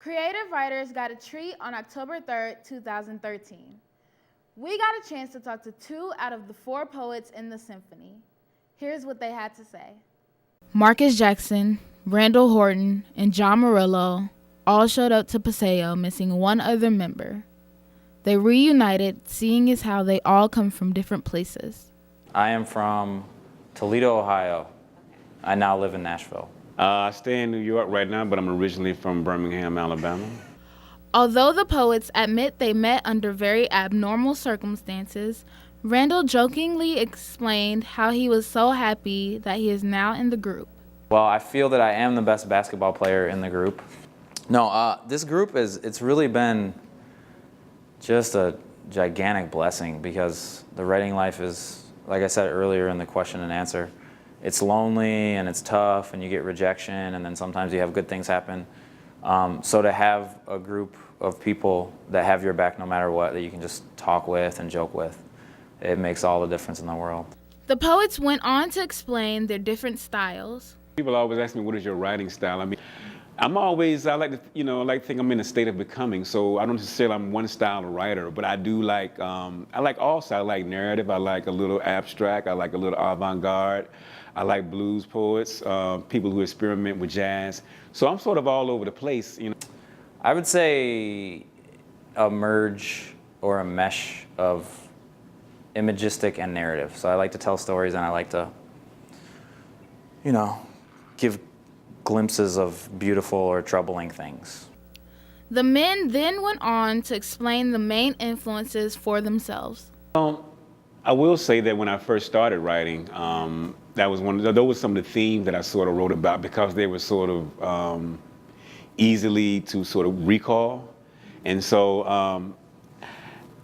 Creative writers got a treat on October 3rd, 2013. We got a chance to talk to 2 out of the 4 poets in the symphony. Here's what they had to say. Marcus Jackson, Randall Horton, and John Murillo all showed up to Paseo missing one other member. They reunited, seeing as how they all come from different places. I am from Toledo, Ohio. I now live in Nashville. I stay in New York right now, but I'm originally from Birmingham, Alabama. Although the poets admit they met under very abnormal circumstances, Randall jokingly explained how he was so happy that he is now in the group. Well, I feel that I am the best basketball player in the group. No, this group it's really been just a gigantic blessing because the writing life is, like I said earlier in the question and answer, it's lonely and it's tough and you get rejection and then sometimes you have good things happen. So to have a group of people that have your back no matter what, that you can just talk with and joke with, it makes all the difference in the world. The poets went on to explain their different styles. People always ask me, what is your writing style? I mean, I like to think I'm in a state of becoming, so I don't necessarily I'm one style of writer, but I do like, I like all styles. I like narrative, I like a little abstract, I like a little avant-garde, I like blues poets, people who experiment with jazz. So I'm sort of all over the place, you know. I would say a merge or a mesh of imagistic and narrative. So I like to tell stories and I like to, give glimpses of beautiful or troubling things. The men then went on to explain the main influences for themselves. I will say that when I first started writing, those were some of the themes that I sort of wrote about because they were sort of easily to sort of recall. And so,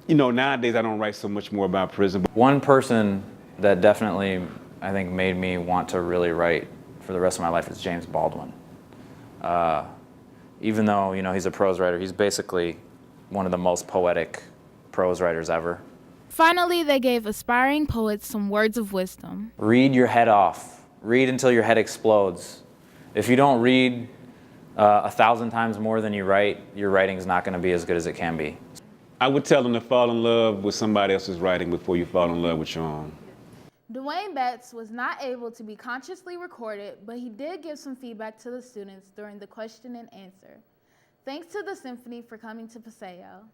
nowadays I don't write so much more about prison. One person that definitely, I think, made me want to really write for the rest of my life is James Baldwin. Even though, he's a prose writer, he's basically one of the most poetic prose writers ever. Finally, they gave aspiring poets some words of wisdom. Read your head off. Read until your head explodes. If you don't read 1,000 times more than you write, your writing's not going to be as good as it can be. I would tell them to fall in love with somebody else's writing before you fall in love with your own. Dwayne Betts was not able to be consciously recorded, but he did give some feedback to the students during the question and answer. Thanks to the symphony for coming to Paseo.